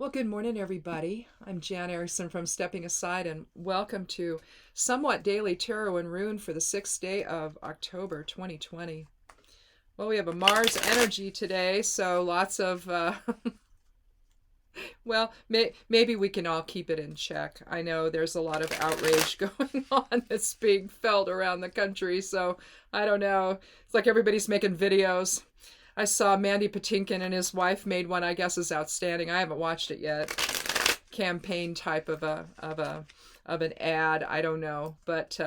Well, good morning, everybody. I'm Jan Erickson from Stepping Aside, and welcome to Somewhat Daily Tarot and Rune for the 6th day of October 2020. Well, we have a Mars energy today, so lots of, maybe we can all keep it in check. I know there's a lot of outrage going on that's being felt around the country, so I don't know. It's like everybody's making videos. I saw Mandy Patinkin and his wife made one. I guess is outstanding. I haven't watched it yet. Campaign type of an ad. I don't know, but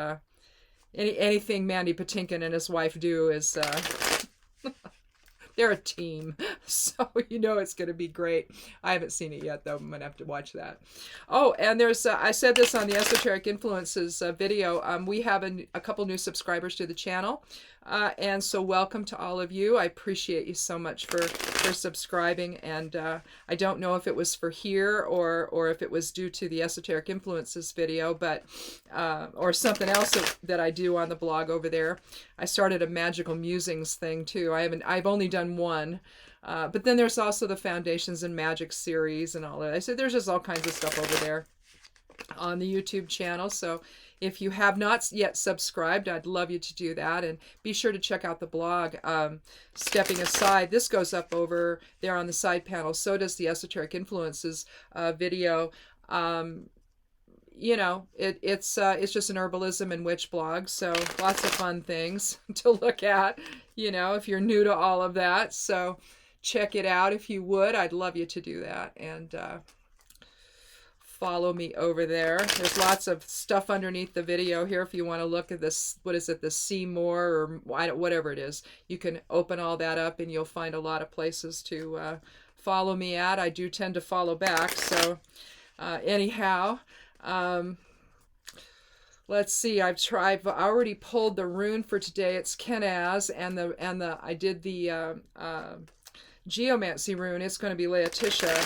anything Mandy Patinkin and his wife do is they're a team, so you know it's going to be great. I haven't seen it yet, though. I'm going to have to watch that. Oh, and there's I said this on the Esoteric Influences video. We have a couple new subscribers to the channel, and so welcome to all of you. I appreciate you so much for subscribing, and I don't know if it was for here or if it was due to the Esoteric Influences video, but or something else that I do on the blog over there. I started a magical musings thing too. I've only done one, but then there's also the Foundations and Magic series and all that. I said there's just all kinds of stuff over there on the YouTube channel. So if you have not yet subscribed, I'd love you to do that, and be sure to check out the blog. Stepping Aside, this goes up over there on the side panel. So does the Esoteric Influences video. You know, it's just an herbalism and witch blog, so lots of fun things to look at, you know, if you're new to all of that. So check it out if you would. I'd love you to do that, and follow me over there. There's lots of stuff underneath the video here if you want to look at this. What is it, the See More or whatever it is. You can open all that up and you'll find a lot of places to follow me at. I do tend to follow back, so anyhow. Let's see. I've already pulled the rune for today. It's Kenaz, and I did the geomancy rune. It's going to be Laetitia.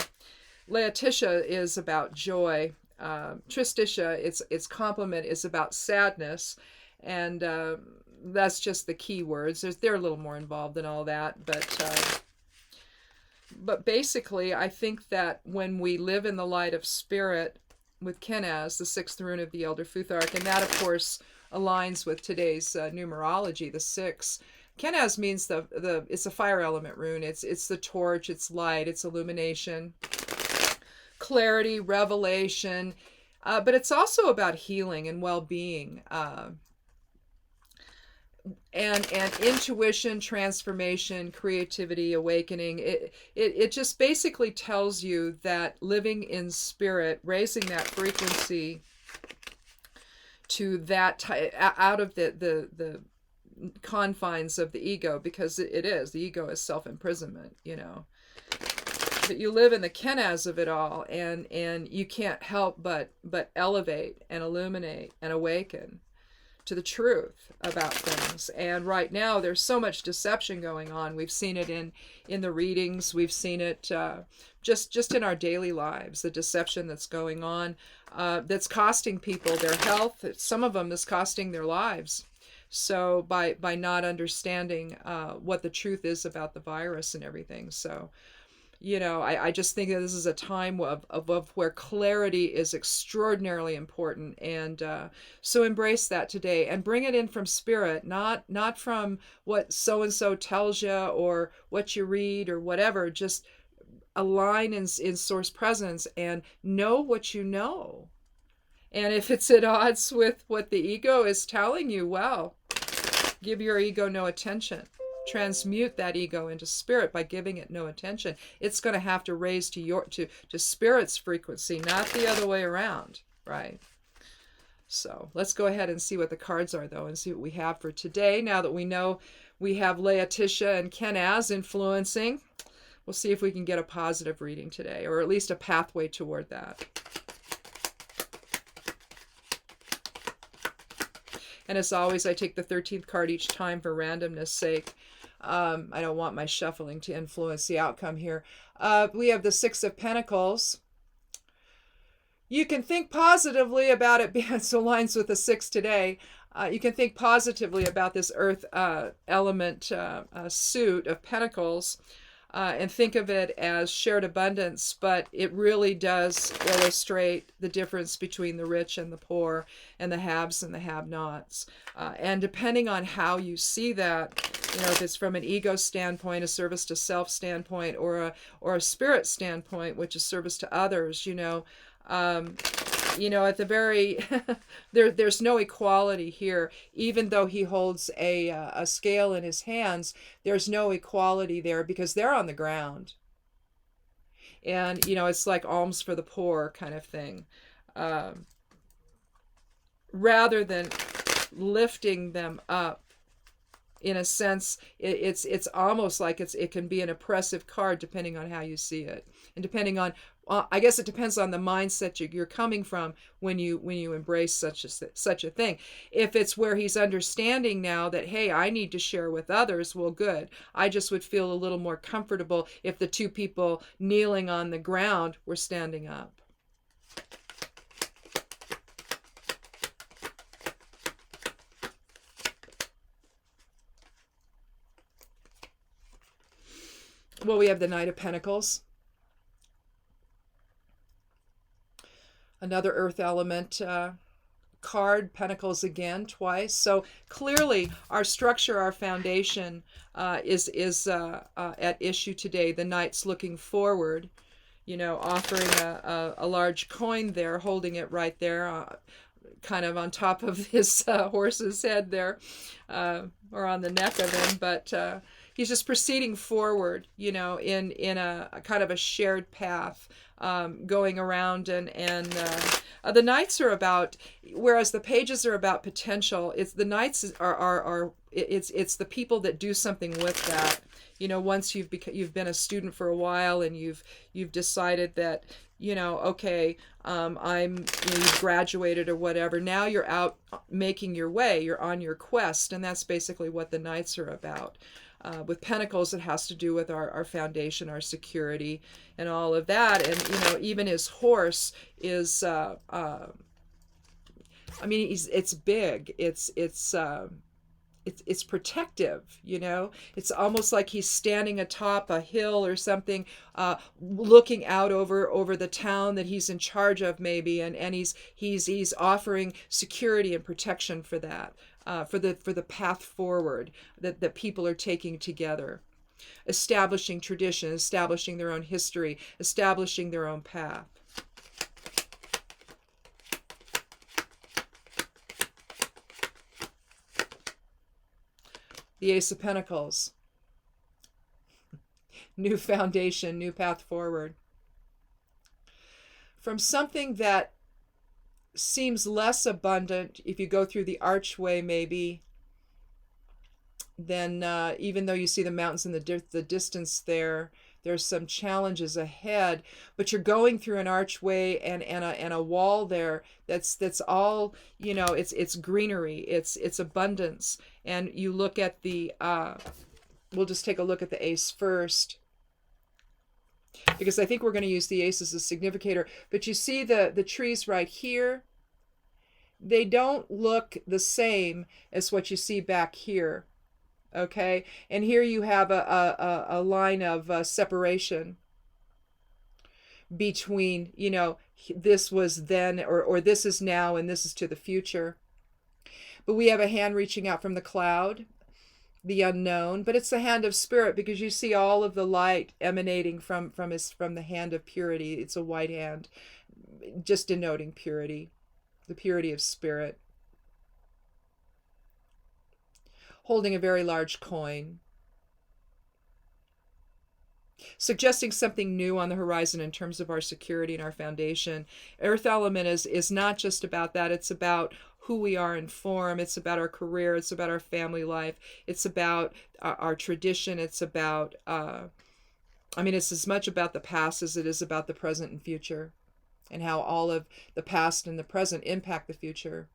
Laetitia is about joy. Tristitia, its complement is about sadness, and that's just the key words. They're a little more involved than all that, but basically, I think that when we live in the light of spirit with Kenaz, the 6th rune of the Elder Futhark, and that, of course, aligns with today's numerology, the 6. Kenaz means it's a fire element rune. It's the torch, it's light, it's illumination, clarity, revelation, but it's also about healing and well-being, and intuition, transformation, creativity, awakening. It just basically tells you that living in spirit, raising that frequency to that out of the confines of the ego, because the ego is self-imprisonment, you know. But you live in the Kenaz of it all, and you can't help but elevate and illuminate and awaken to the truth about things. And right now there's so much deception going on. We've seen it in the readings. We've seen it just in our daily lives, the deception that's going on, that's costing people their health. Some of them is costing their lives. So by not understanding what the truth is about the virus and everything. So, you know, I just think that this is a time of where clarity is extraordinarily important, and so embrace that today and bring it in from spirit, not from what so and so tells you or what you read or whatever. Just align in source presence and know what you know. And if it's at odds with what the ego is telling you, well, give your ego no attention. Transmute that ego into spirit by giving it no attention. It's going to have to raise to spirit's frequency, not the other way around, right? So let's go ahead and see what the cards are, though, and see what we have for today. Now that we know we have Laetitia and Kenaz influencing, we'll see if we can get a positive reading today, or at least a pathway toward that. And as always, I take the 13th card each time for randomness sake. I don't want my shuffling to influence the outcome here. We have the 6 of Pentacles. You can think positively about it, because it aligns with the 6 today. You can think positively about this earth element suit of Pentacles. and think of it as shared abundance, but it really does illustrate the difference between the rich and the poor, and the haves and the have-nots. And depending on how you see that, if it's from an ego standpoint, a service to self standpoint, or a spirit standpoint, which is service to others, at the very there's no equality here. Even though he holds a scale in his hands, there's no equality there, because they're on the ground, and it's like alms for the poor kind of thing, rather than lifting them up. In a sense, it's almost like it can be an oppressive card, depending on how you see it, and depending on, I guess it depends on the mindset you're coming from when you embrace such a thing. If it's where he's understanding now that, hey, I need to share with others, well, good. I just would feel a little more comfortable if the two people kneeling on the ground were standing up. Well, we have the Knight of Pentacles. Another earth element card, Pentacles again, twice. So clearly our structure, our foundation is at issue today. The Knight's looking forward, offering a large coin there, holding it right there, kind of on top of his horse's head there, or on the neck of him. But he's just proceeding forward, in a kind of a shared path, going around, and the Knights are about, whereas the Pages are about potential. It's the Knights it's the people that do something with that. Once you've been a student for a while, and you've decided that, okay, you've graduated or whatever. Now you're out making your way. You're on your quest, and that's basically what the Knights are about. With Pentacles, it has to do with our foundation, our security, and all of that. And even his horse is, it's big. It's protective. It's almost like he's standing atop a hill or something, looking out over the town that he's in charge of, maybe, and he's offering security and protection for that. For the path forward that people are taking together, establishing tradition, establishing their own history, establishing their own path. The Ace of Pentacles. New foundation, new path forward. From something that seems less abundant, if you go through the archway, maybe, then even though you see the mountains in the distance there's some challenges ahead, but you're going through an archway and a wall there that's all, it's greenery, it's abundance. And you look at the we'll just take a look at the Ace first, because I think we're going to use the Ace as a significator. But you see the trees right here, they don't look the same as what you see back here. Okay, and here you have a line of separation between, this was then, or this is now, and this is to the future. But we have a hand reaching out from the cloud, the unknown, but it's the hand of spirit, because you see all of the light emanating from the hand of purity. It's a white hand, just denoting purity, the purity of spirit. Holding a very large coin, suggesting something new on the horizon in terms of our security and our foundation. Earth element is not just about that. It's about who we are in form. It's about our career. It's about our family life. It's about our tradition. It's about, it's as much about the past as it is about the present and future, and how all of the past and the present impact the future.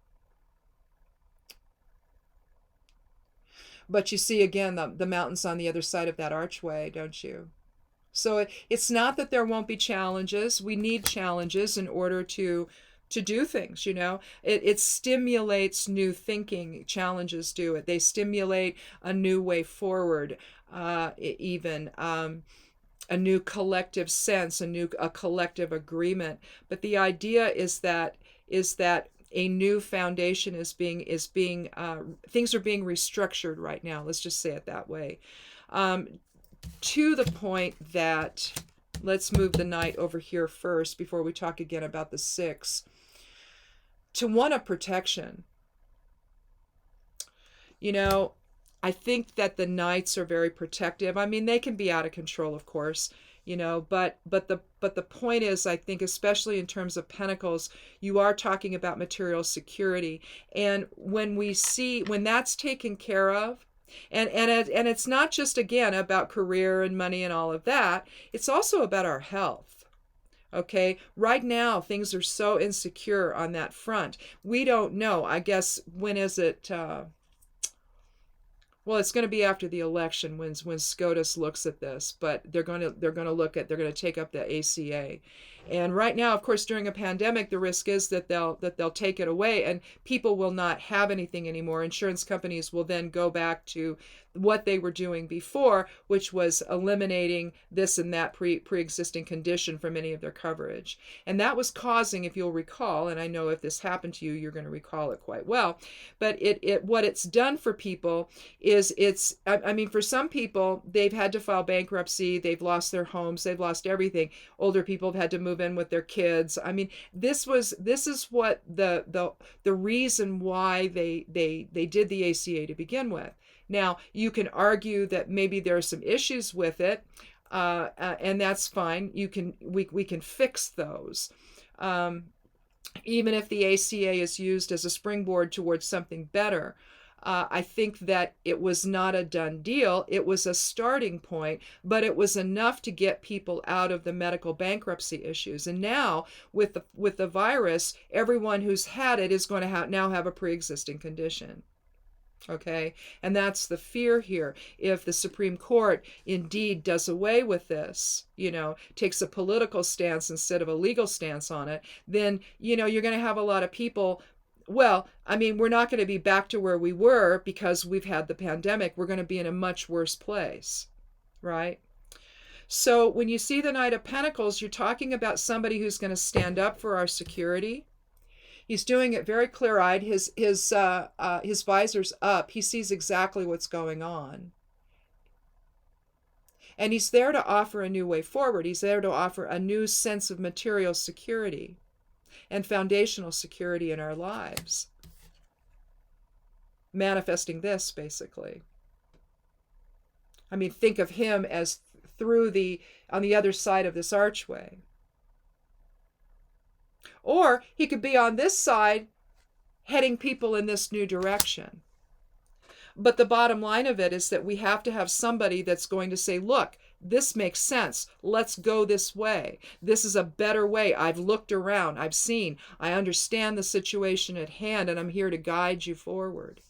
But you see, again, the mountains on the other side of that archway, don't you? So it's not that there won't be challenges. We need challenges in order to do things, It stimulates new thinking. Challenges do it. They stimulate a new way forward, even. a new collective sense, a collective agreement. But the idea is that a new foundation is being things are being restructured right now. Let's just say it that way. To the point that, let's move the Knight over here first before we talk again about the 6. To one of protection. You know, I think that the Knights are very protective. I mean, they can be out of control, of course, you know, but the point is, I think, especially in terms of Pentacles, you are talking about material security. And when that's taken care of, and it's not just, again, about career and money and all of that, it's also about our health. Okay, right now things are so insecure on that front. We don't know. I guess, when is it? Well, it's going to be after the election when SCOTUS looks at this, but they're going to take up the ACA. And right now, of course, during a pandemic, the risk is that they'll take it away and people will not have anything anymore. Insurance companies will then go back to what they were doing before, which was eliminating this and that pre-existing condition from any of their coverage. And that was causing, if you'll recall, and I know if this happened to you, you're going to recall it quite well, but what it's done for people is I mean, for some people, they've had to file bankruptcy, they've lost their homes, they've lost everything. Older people have had to move in with their kids. I mean, this is what the reason why they did the ACA to begin with. Now, you can argue that maybe there are some issues with it, and that's fine. We can fix those. Even if the ACA is used as a springboard towards something better. I think that it was not a done deal. It was a starting point, but it was enough to get people out of the medical bankruptcy issues. And now, with the virus, everyone who's had it is going to now have a pre-existing condition. Okay, and that's the fear here. If the Supreme Court indeed does away with this, takes a political stance instead of a legal stance on it, then, you're going to have a lot of people. Well, I mean, we're not going to be back to where we were because we've had the pandemic. We're going to be in a much worse place, right? So when you see the Knight of Pentacles, you're talking about somebody who's going to stand up for our security. He's doing it very clear-eyed. His visor's up. He sees exactly what's going on. And he's there to offer a new way forward. He's there to offer a new sense of material security and foundational security in our lives. Manifesting this, basically. I mean, think of him as on the other side of this archway. Or he could be on this side, heading people in this new direction. But the bottom line of it is that we have to have somebody that's going to say, look, this makes sense. Let's go this way. This is a better way. I've looked around. I've seen. I understand the situation at hand, and I'm here to guide you forward.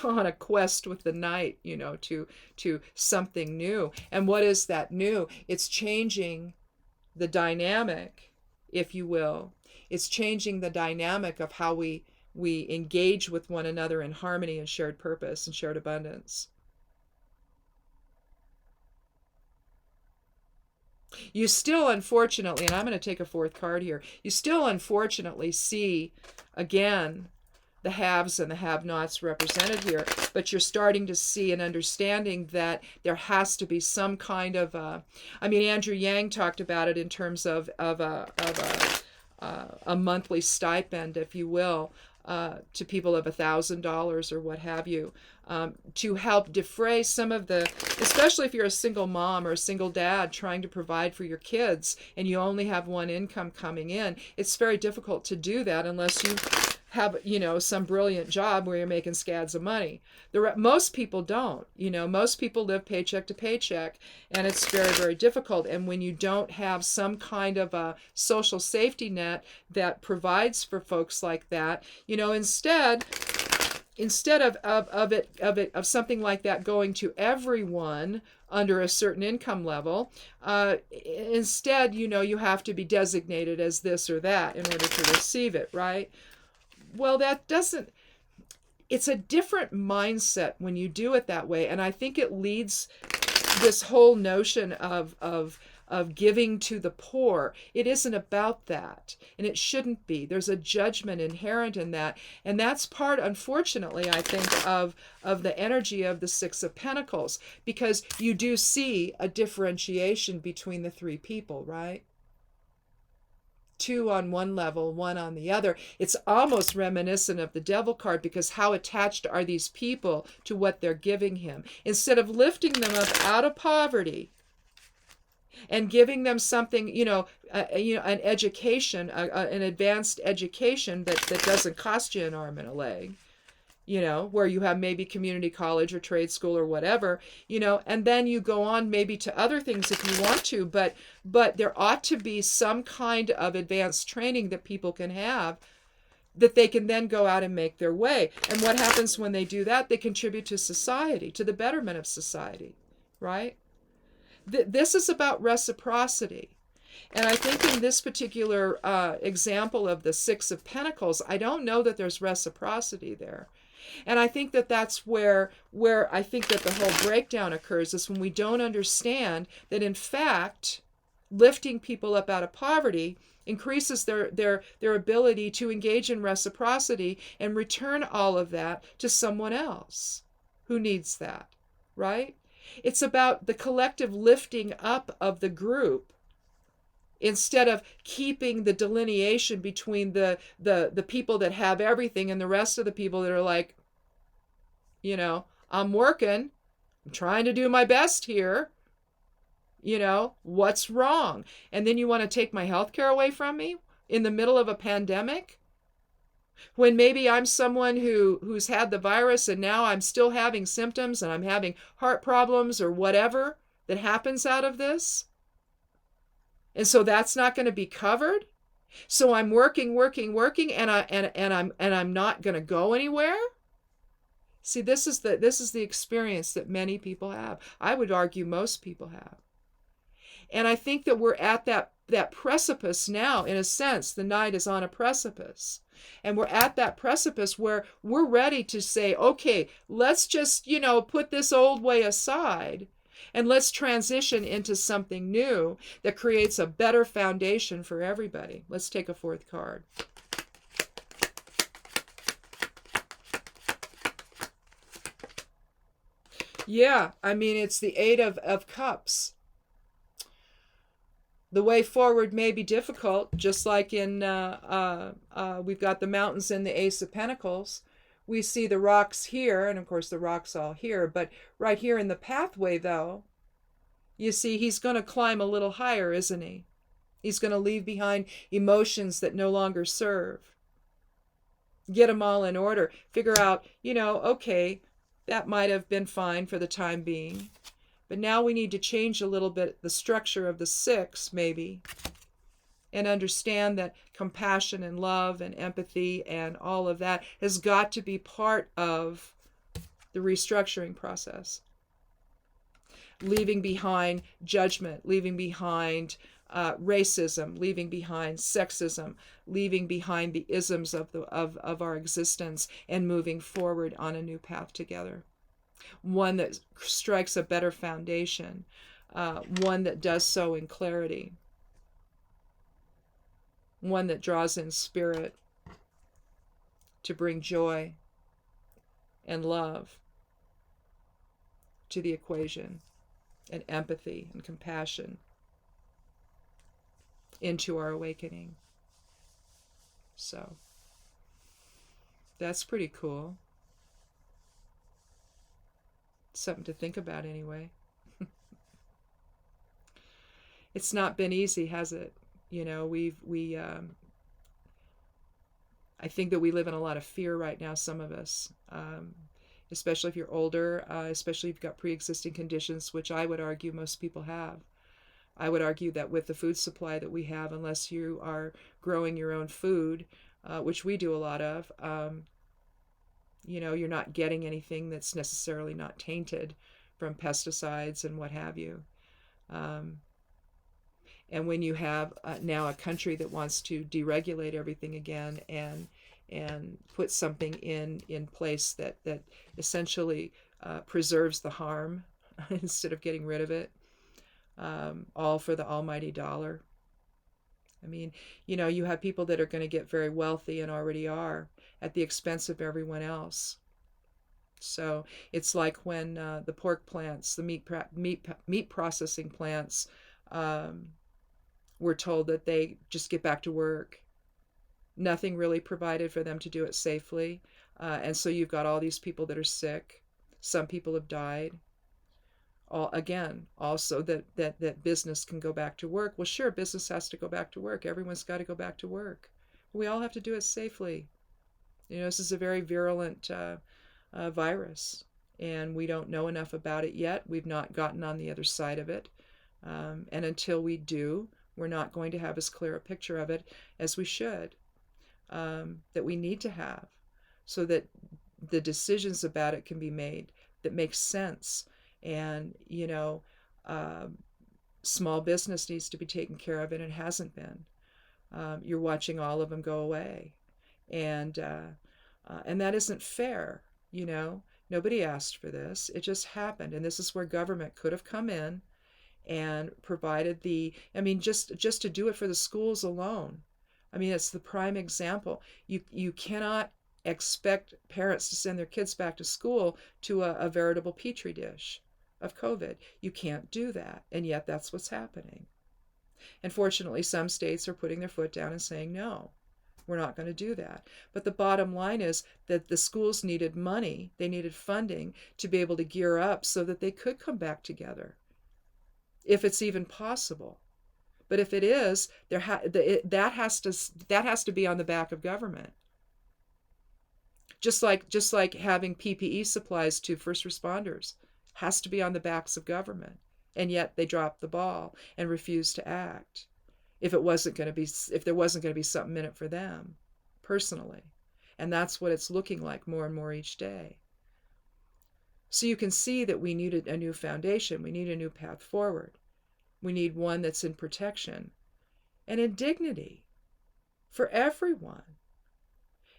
On a quest with the Knight, to something new. And what is that new? It's changing the dynamic, if you will. It's changing the dynamic of how we engage with one another in harmony and shared purpose and shared abundance. You still, unfortunately, and I'm going to take a 4th card here, you still unfortunately see, again, the haves and the have-nots represented here, but you're starting to see an understanding that there has to be some kind of Andrew Yang talked about it in terms of a monthly stipend, if you will, to people of $1,000 or what have you, to help defray some of the, especially if you're a single mom or a single dad trying to provide for your kids and you only have one income coming in. It's very difficult to do that unless you have, some brilliant job where you're making scads of money. Most people don't. Most people live paycheck to paycheck, and it's very, very difficult. And when you don't have some kind of a social safety net that provides for folks like that, instead of something like that going to everyone under a certain income level, instead, you have to be designated as this or that in order to receive it, right? Well, it's a different mindset when you do it that way. And I think it leads this whole notion of giving to the poor, it isn't about that, and it shouldn't be. There's a judgment inherent in that, and that's part, unfortunately, I think, of the energy of the Six of Pentacles, because you do see a differentiation between the three people, right? Two on one level, one on the other. It's almost reminiscent of the Devil card, because how attached are these people to what they're giving him? Instead of lifting them up out of poverty and giving them something, an education, an advanced education that doesn't cost you an arm and a leg, where you have maybe community college or trade school or whatever, and then you go on maybe to other things if you want to, but there ought to be some kind of advanced training that people can have, that they can then go out and make their way. And what happens when they do that? They contribute to society, to the betterment of society, right? This is about reciprocity. And I think in this particular example of the Six of Pentacles, I don't know that there's reciprocity there. And I think that that's where I think that the whole breakdown occurs, is when we don't understand that, in fact, lifting people up out of poverty increases their ability to engage in reciprocity and return all of that to someone else who needs that, right? It's about the collective lifting up of the group, instead of keeping the delineation between the people that have everything and the rest of the people that are like, I'm working, I'm trying to do my best here, what's wrong? And then you want to take my health care away from me in the middle of a pandemic, when maybe I'm someone who's had the virus and now I'm still having symptoms and I'm having heart problems or whatever that happens out of this. And so that's not going to be covered. So I'm working, and I'm not going to go anywhere. See, this is the experience that many people have. I would argue most people have. And I think that we're at that precipice now, in a sense. The knight is on a precipice. And we're at that precipice where we're ready to say, okay, let's just, put this old way aside, and let's transition into something new that creates a better foundation for everybody. Let's take a fourth card. Yeah, it's the Eight of Cups. The way forward may be difficult, just like in, we've got the mountains and the Ace of Pentacles. We see the rocks here, and of course the rocks all here, but right here in the pathway, though, you see he's going to climb a little higher, isn't he? He's going to leave behind emotions that no longer serve. Get them all in order. Figure out, okay, that might have been fine for the time being, but now we need to change a little bit the structure of the six, maybe, and understand that compassion and love and empathy and all of that has got to be part of the restructuring process. Leaving behind judgment, leaving behind racism, leaving behind sexism, leaving behind the isms of our existence, and moving forward on a new path together. One that strikes a better foundation, one that does so in clarity, one that draws in spirit to bring joy and love to the equation, and empathy and compassion into our awakening. So that's pretty cool. Something to think about anyway. It's not been easy, has it? I think that we live in a lot of fear right now, some of us, especially if you're older, especially if you've got pre-existing conditions, which I would argue most people have. I would argue that with the food supply that we have, unless you are growing your own food, which we do a lot of, you're not getting anything that's necessarily not tainted from pesticides and what have you. And when you have now a country that wants to deregulate everything again and put something in place that essentially preserves the harm instead of getting rid of it, all for the almighty dollar. I mean, you have people that are going to get very wealthy and already are at the expense of everyone else. So it's like when the pork plants, the meat processing plants, um, were told that they just get back to work. Nothing really provided for them to do it safely. And so you've got all these people that are sick. Some people have died. Again, also that business can go back to work. Well, sure, business has to go back to work. Everyone's got to go back to work. We all have to do it safely. This is a very virulent virus, and we don't know enough about it yet. We've not gotten on the other side of it. And until we do, we're not going to have as clear a picture of it as we should, that we need to have, so that the decisions about it can be made that make sense. And, small business needs to be taken care of, and it hasn't been. You're watching all of them go away. And that isn't fair. Nobody asked for this. It just happened. And this is where government could have come in and provided just to do it for the schools alone. It's the prime example. You cannot expect parents to send their kids back to school to a veritable petri dish of COVID. You can't do that. And yet that's what's happening. And fortunately, some states are putting their foot down and saying, no, we're not going to do that. But the bottom line is that the schools needed money. They needed funding to be able to gear up so that they could come back together, if it's even possible. But if it is, that has to be on the back of government. Just like having PPE supplies to first responders has to be on the backs of government. And yet they dropped the ball and refused to act if there wasn't going to be something in it for them personally. And that's what it's looking like more and more each day. So you can see that we need a new foundation. We need a new path forward. We need one that's in protection and in dignity for everyone,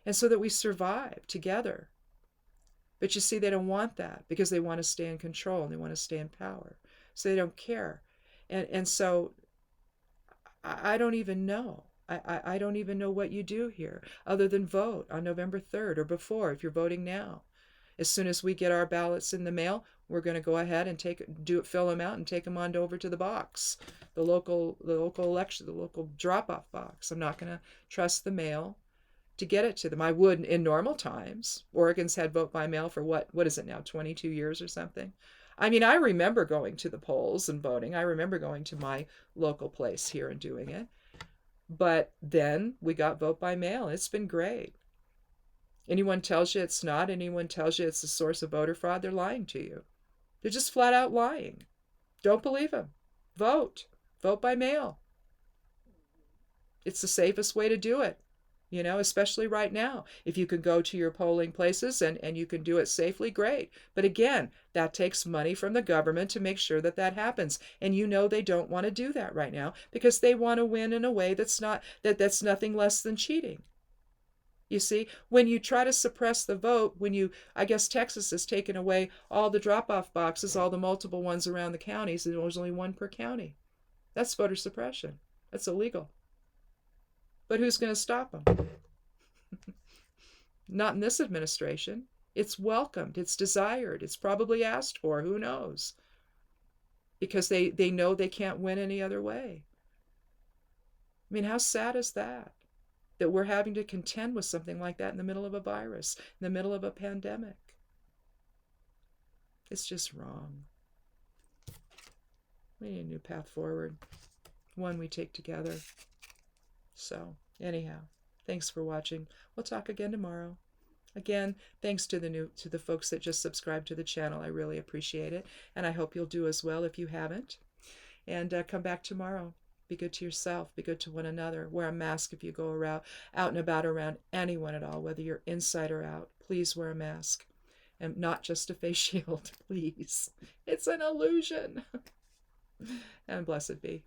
and so that we survive together. But you see, they don't want that, because they want to stay in control and they want to stay in power. So they don't care. And so I don't even know. I don't even know what you do here other than vote on November 3rd or before, if you're voting now. As soon as we get our ballots in the mail, we're going to go ahead and fill them out and take them on over to the box, the local election, the local drop-off box. I'm not going to trust the mail to get it to them. I would in normal times. Oregon's had vote by mail for what is it now, 22 years or something? I remember going to the polls and voting. I remember going to my local place here and doing it. But then we got vote by mail. It's been great. Anyone tells you it's not, anyone tells you it's the source of voter fraud, they're lying to you. They're just flat out lying. Don't believe them. Vote. Vote by mail. It's the safest way to do it, especially right now. If you can go to your polling places and you can do it safely, great. But again, that takes money from the government to make sure that happens. And they don't want to do that right now, because they want to win in a way that's nothing less than cheating. You see, when you try to suppress the vote, I guess Texas has taken away all the drop-off boxes, all the multiple ones around the counties, and there's only one per county. That's voter suppression. That's illegal. But who's going to stop them? Not in this administration. It's welcomed. It's desired. It's probably asked for. Who knows? Because they know they can't win any other way. How sad is that? That we're having to contend with something like that in the middle of a virus, in the middle of a pandemic. It's just wrong. We need a new path forward, one we take together. So, anyhow, thanks for watching. We'll talk again tomorrow. Again, thanks to the folks that just subscribed to the channel. I really appreciate it, and I hope you'll do as well if you haven't. And come back tomorrow. Be good to yourself. Be good to one another. Wear a mask if you go out and about around anyone at all, whether you're inside or out. Please wear a mask, and not just a face shield, please. It's an illusion. And blessed be.